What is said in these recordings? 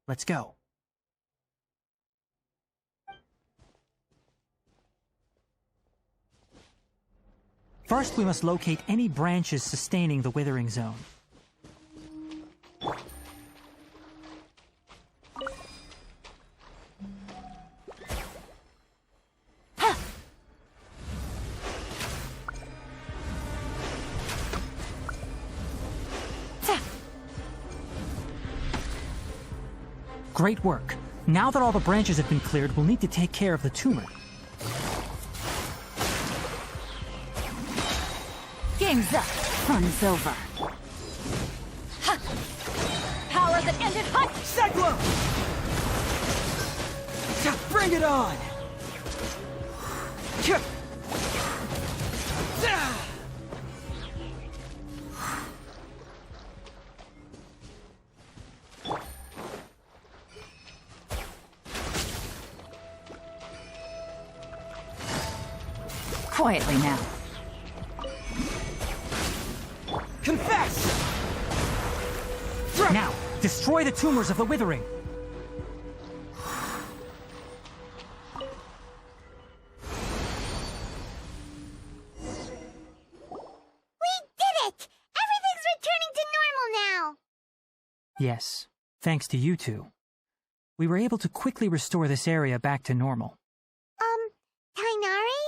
Let's go. First, we must locate any branches sustaining the withering zone. Great work. Now that all the branches have been cleared, we'll need to take care of the tumor. Game's up. Fun's over. Ha! Power that ended hunt! Cyclone! Bring it on! Quietly now. Confess! Now, destroy the tumors of the withering. Yes, thanks to you two. We were able to quickly restore this area back to normal. Tignari?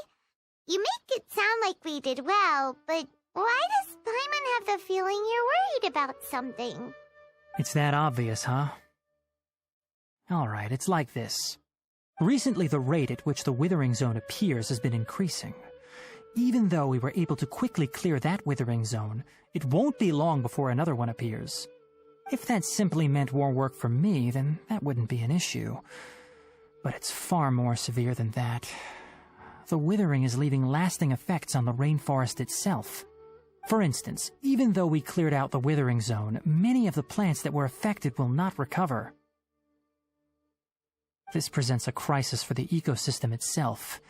You make it sound like we did well, but why does Paimon have the feeling you're worried about something? It's that obvious, huh? Alright, it's like this. Recently, the rate at which the withering zone appears has been increasing. Even though we were able to quickly clear that withering zone, it won't be long before another one appears. If that simply meant more work for me, then that wouldn't be an issue. But it's far more severe than that. The withering is leaving lasting effects on the rainforest itself. For instance, even though we cleared out the withering zone, many of the plants that were affected will not recover. This presents a crisis for the ecosystem itself.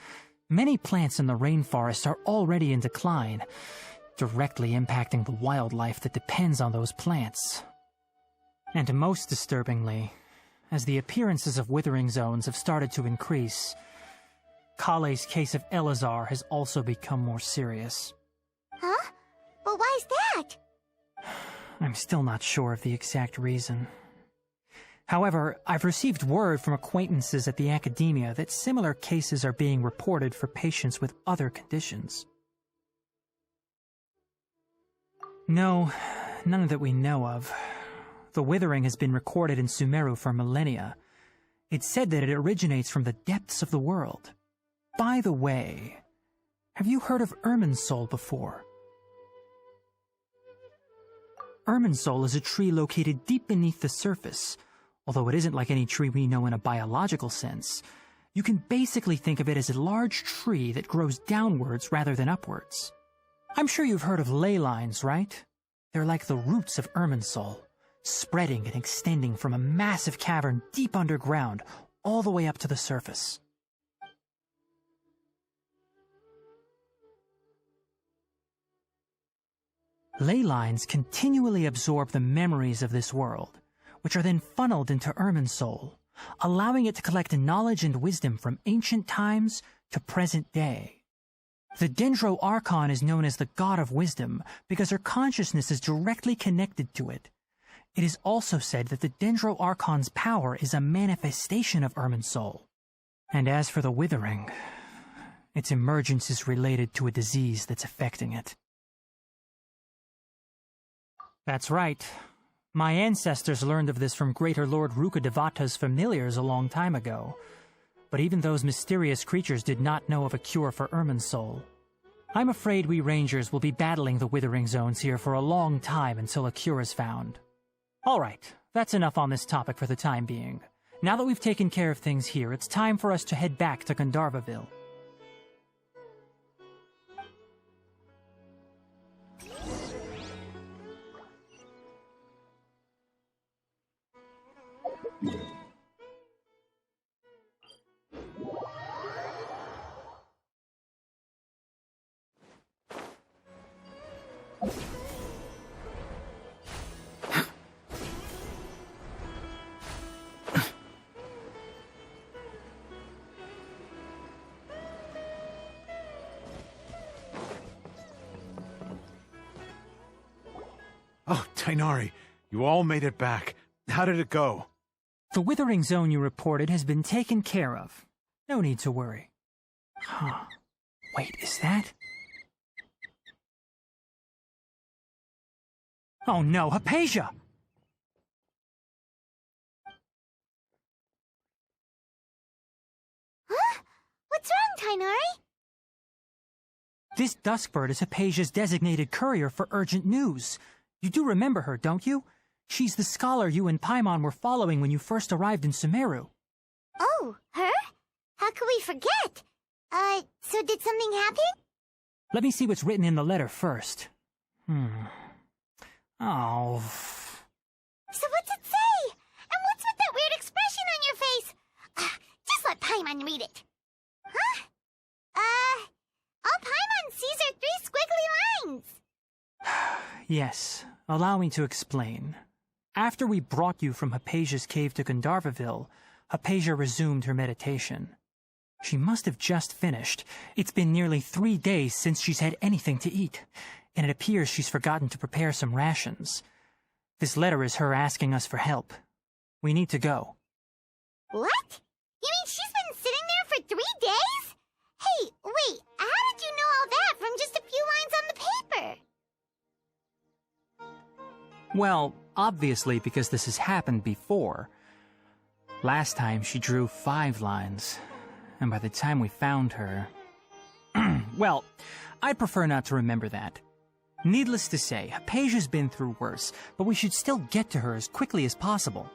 Many plants in the rainforest are already in decline, directly impacting the wildlife that depends on those plants. And most disturbingly, as the appearances of withering zones have started to increase, Collie's case of Elazar has also become more serious. Huh? But why's that? I'm still not sure of the exact reason. However, I've received word from acquaintances at the academia that similar cases are being reported for patients with other conditions. No, none that we know of. The withering has been recorded in Sumeru for millennia. It's said that it originates from the depths of the world. By the way, have you heard of Irminsul before? Irminsul is a tree located deep beneath the surface. Although it isn't like any tree we know in a biological sense, you can basically think of it as a large tree that grows downwards rather than upwards. I'm sure you've heard of ley lines, right? They're like the roots of Irminsul, spreading and extending from a massive cavern deep underground all the way up to the surface. Ley lines continually absorb the memories of this world, which are then funneled into Irminsul, allowing it to collect knowledge and wisdom from ancient times to present day. The Dendro Archon is known as the God of Wisdom because her consciousness is directly connected to it. It is also said that the Dendro Archon's power is a manifestation of Irminsul. And as for the withering, its emergence is related to a disease that's affecting it. That's right. My ancestors learned of this from Greater Lord Rukkhadevata's familiars a long time ago. But even those mysterious creatures did not know of a cure for Irminsul. I'm afraid we rangers will be battling the withering zones here for a long time until a cure is found. Alright, that's enough on this topic for the time being. Now that we've taken care of things here, it's time for us to head back to Gandharvaville. Oh, Tignari, you all made it back. How did it go? The withering zone you reported has been taken care of. No need to worry. Huh. Wait, is that? Oh no, Hypatia! Huh? What's wrong, Tignari? This Duskbird is Hypatia's designated courier for urgent news. You do remember her, don't you? She's the scholar you and Paimon were following when you first arrived in Sumeru. Oh, her? How could we forget? So did something happen? Let me see what's written in the letter first. Oh. So what's it say? And what's with that weird expression on your face? Just let Paimon read it. Huh? All Paimon sees are 3 squiggly lines. Yes, allow me to explain. After we brought you from Hypatia's cave to Gandharvaville, Hypatia resumed her meditation. She must have just finished. It's been nearly 3 days since she's had anything to eat, and it appears she's forgotten to prepare some rations. This letter is her asking us for help. We need to go. What? You mean she's been sitting there for 3 days? Hey, wait, how did you know all that from just a few lines on the paper? Well, obviously because this has happened before. Last time she drew 5 lines, and by the time we found her... Well, I'd prefer not to remember that. Needless to say, Hypatia's been through worse, but we should still get to her as quickly as possible.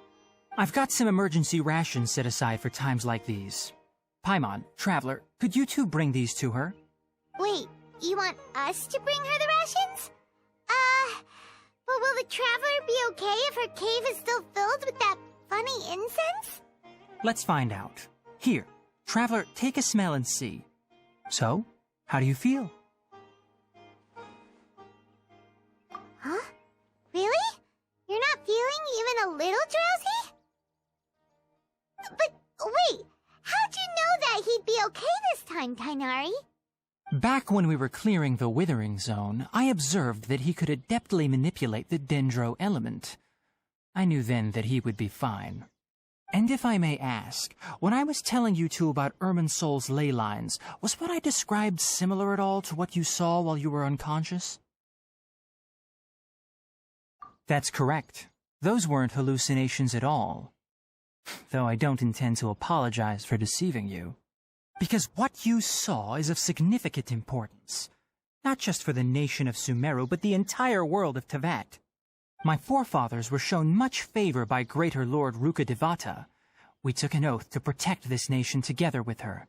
I've got some emergency rations set aside for times like these. Paimon, Traveler, could you two bring these to her? Wait, you want us to bring her the rations? But will the Traveler be okay if her cave is still filled with that funny incense? Let's find out. Here, Traveler, take a smell and see. So, how do you feel? Huh? Really? You're not feeling even a little drowsy? But wait, how'd you know that he'd be okay this time, Tignari? Back when we were clearing the Withering Zone, I observed that he could adeptly manipulate the Dendro element. I knew then that he would be fine. And if I may ask, when I was telling you two about Irminsol's ley lines, was what I described similar at all to what you saw while you were unconscious? That's correct. Those weren't hallucinations at all. Though I don't intend to apologize for deceiving you. Because what you saw is of significant importance. Not just for the nation of Sumeru, but the entire world of Teyvat. My forefathers were shown much favor by Greater Lord Rukkhadevata. We took an oath to protect this nation together with her.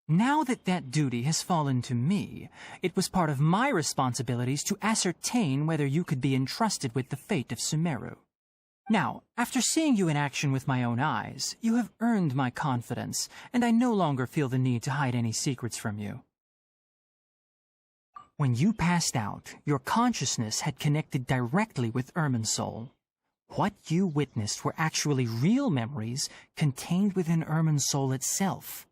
Now that that duty has fallen to me, it was part of my responsibilities to ascertain whether you could be entrusted with the fate of Sumeru. Now, after seeing you in action with my own eyes, you have earned my confidence, and I no longer feel the need to hide any secrets from you. When you passed out, your consciousness had connected directly with Irminsol. What you witnessed were actually real memories contained within Irminsol itself.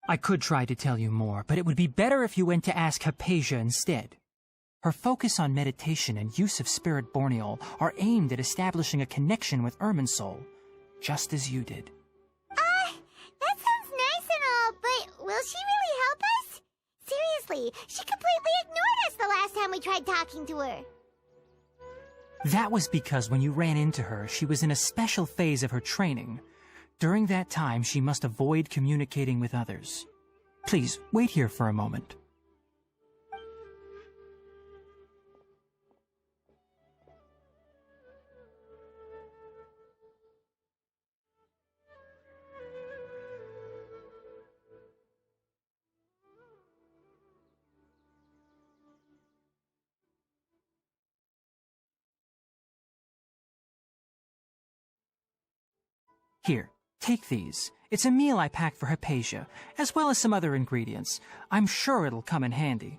I could try to tell you more, but it would be better if you went to ask Hypatia instead. Her focus on meditation and use of Spirit Borneol are aimed at establishing a connection with Irminsol, just as you did. That sounds nice and all, but will she really help us? Seriously, she completely ignored us the last time we tried talking to her. That was because when you ran into her, she was in a special phase of her training. During that time, she must avoid communicating with others. Please, wait here for a moment. Here, take these. It's a meal I packed for Hypatia, as well as some other ingredients. I'm sure it'll come in handy.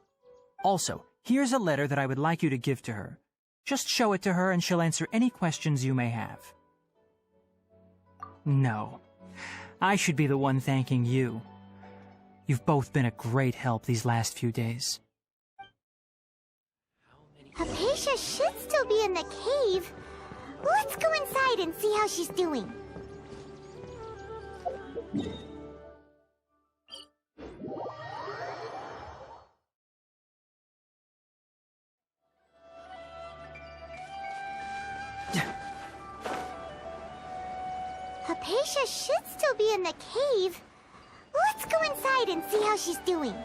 Also, here's a letter that I would like you to give to her. Just show it to her and she'll answer any questions you may have. No. I should be the one thanking you. You've both been a great help these last few days. Hypatia should still still be in the cave. Let's go inside and see how she's doing. Hypatia should still be in the cave. Let's go inside and see how she's doing.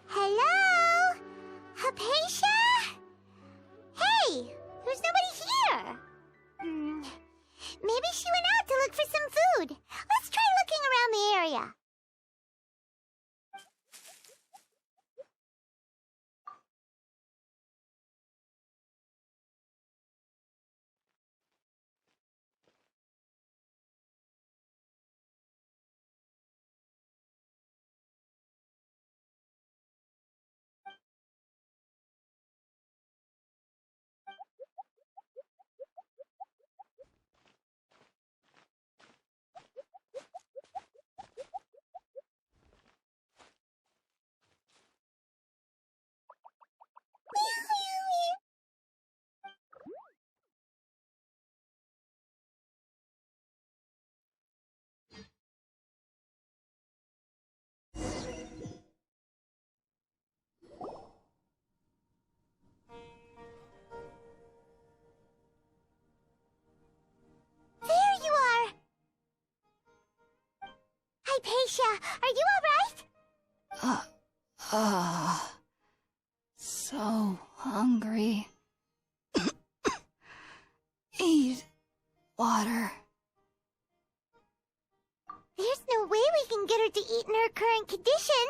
Hello? Hypatia? Hey, there's nobody here. Maybe she went out to look for some food. Let's try looking around the area. There you are! Hypatia, are you alright? So hungry. Eat water. There's no way we can get her to eat in her current condition.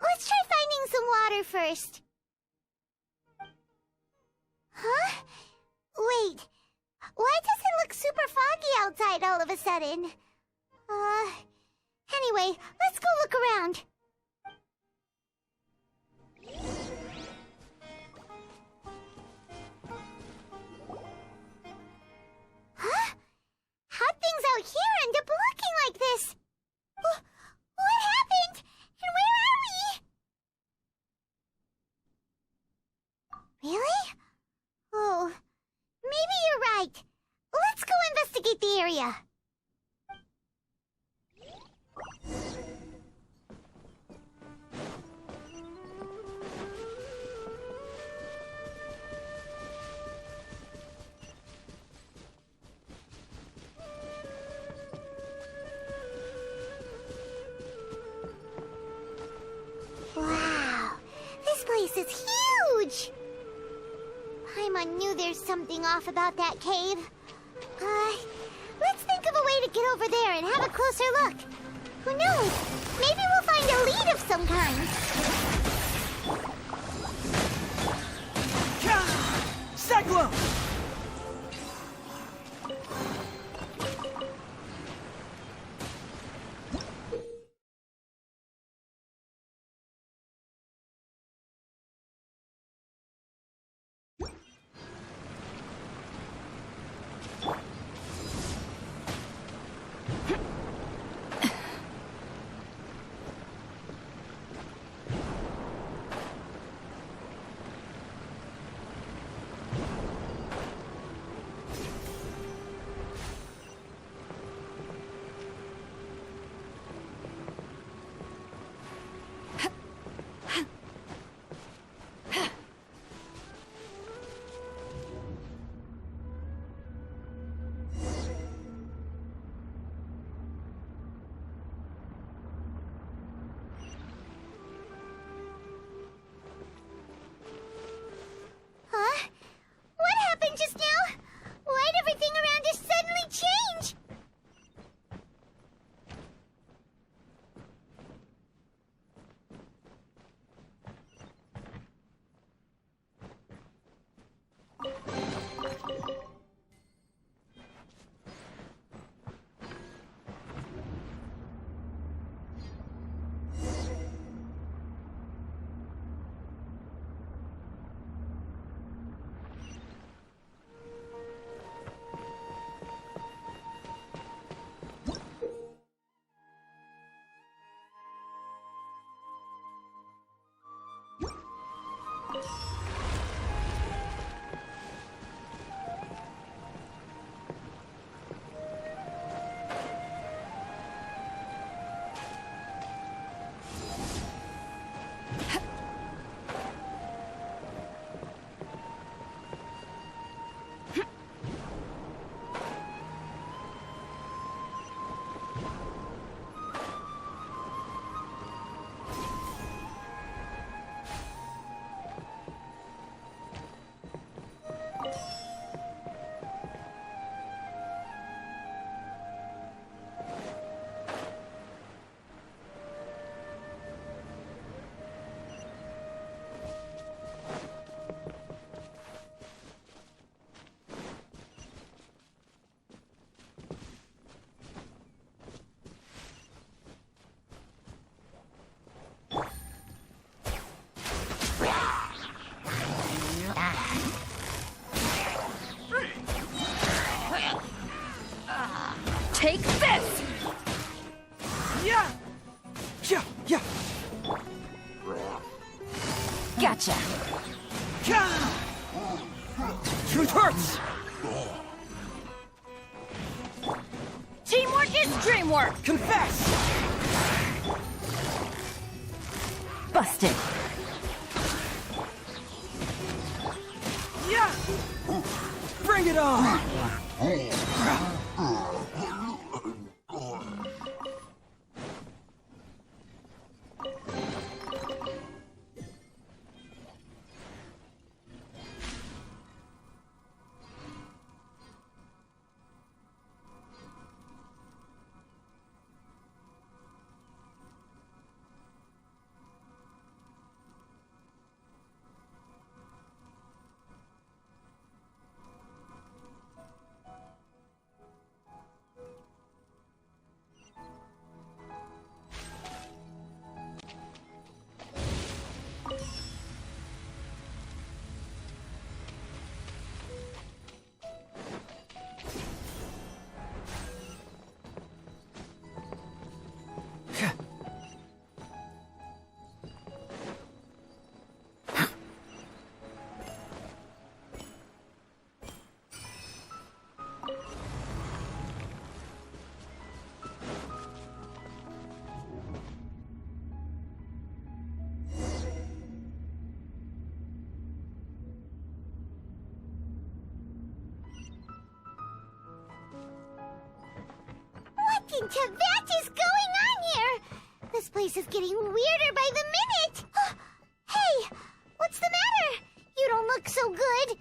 Let's try finding some water first. Huh? Wait. Why does it look super foggy outside all of a sudden? Anyway, let's go look around. Huh? How'd things out here end up looking like this? What happened? And where are we? Really? Oh, maybe you're right. Let's go investigate the area. Wow, this place is huge! Paimon knew there's something off about that cave. Let's think of a way to get over there and have a closer look. Who knows? Maybe we'll find a lead of some kind. Cyclone! Gotcha. Truth hurts! Teamwork is dreamwork. Confess! Busted. Yeah! Bring it on! What in Tibet is going on here? This place is getting weirder by the minute. Hey, what's the matter? You don't look so good.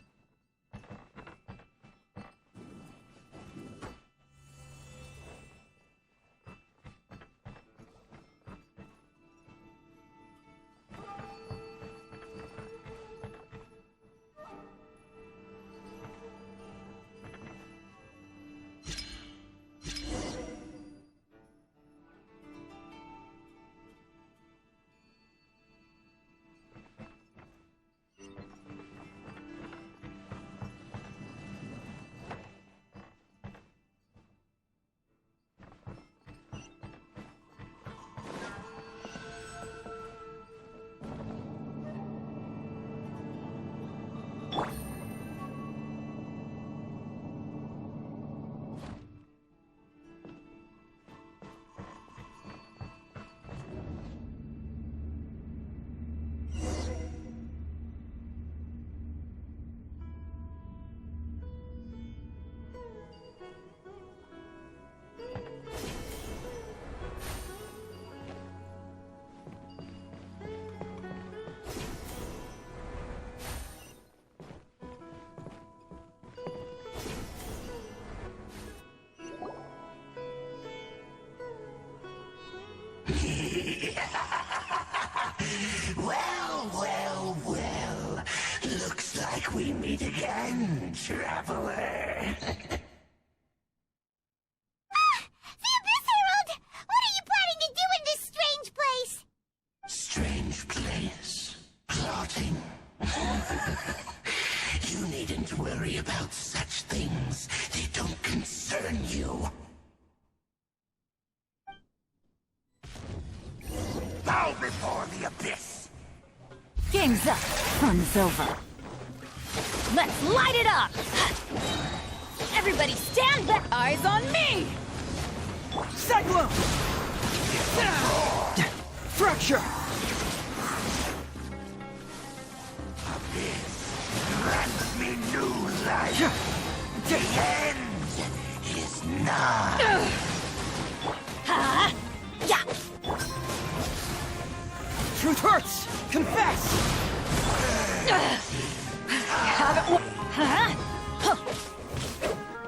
Well. Looks like we meet again, Traveler. The Abyss Herald! What are you planning to do in this strange place? Strange place. Plotting. You needn't worry about such things. They don't concern you. Bow before the Abyss! Game's up. Fun's over. Let's light it up! Everybody stand back! Eyes on me! Cyclone! Fracture! Abyss grants me new life. The end is nigh. Ha! Yeah! Truth hurts! Confess! Have it. Huh? Huh.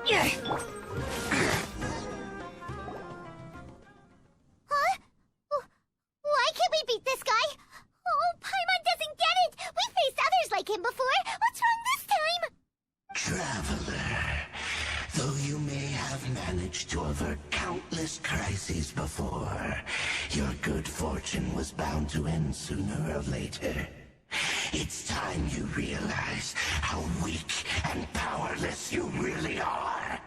Yeah. Huh? Why can't we beat this guy? Oh, Paimon doesn't get it! We faced others like him before! What's wrong this time? Traveler, though you may have managed to avert countless crises before, your good fortune was bound to end sooner or later. It's time you realize how weak and powerless you really are.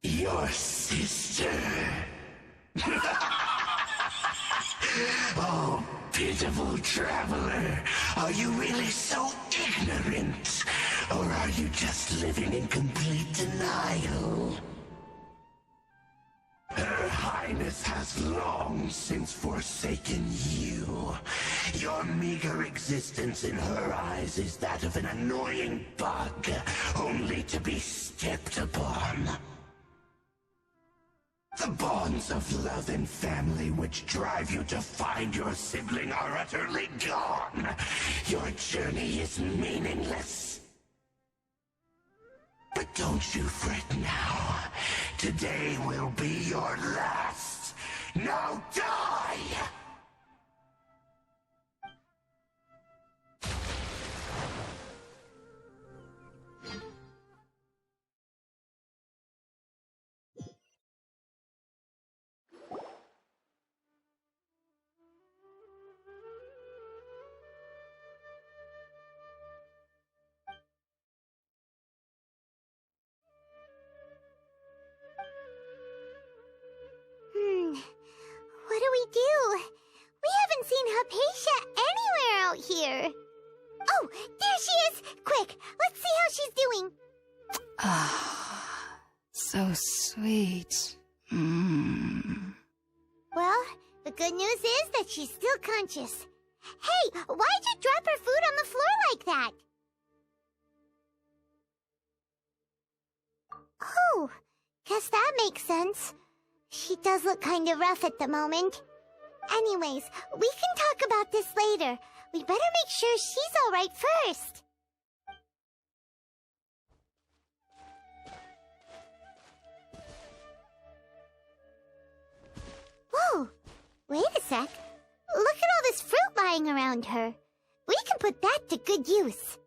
Your sister. Oh, Pitiful traveler, are you really so ignorant? Or are you just living in complete denial? Her Highness has long since forsaken you. Your meager existence in her eyes is that of an annoying bug, only to be stepped upon. The bonds of love and family which drive you to find your sibling are utterly gone. Your journey is meaningless. But don't you fret now. Today will be your last. Now die! What do we do? We haven't seen Hypatia anywhere out here. Oh, there she is! Quick, let's see how she's doing. Ah, so sweet. Well, the good news is that she's still conscious. Hey, why'd you drop her food on the floor like that? Oh, guess that makes sense. She does look kind of rough at the moment. Anyways, we can talk about this later. We better make sure she's alright first. Whoa, wait a sec. Look at all this fruit lying around her. We can put that to good use.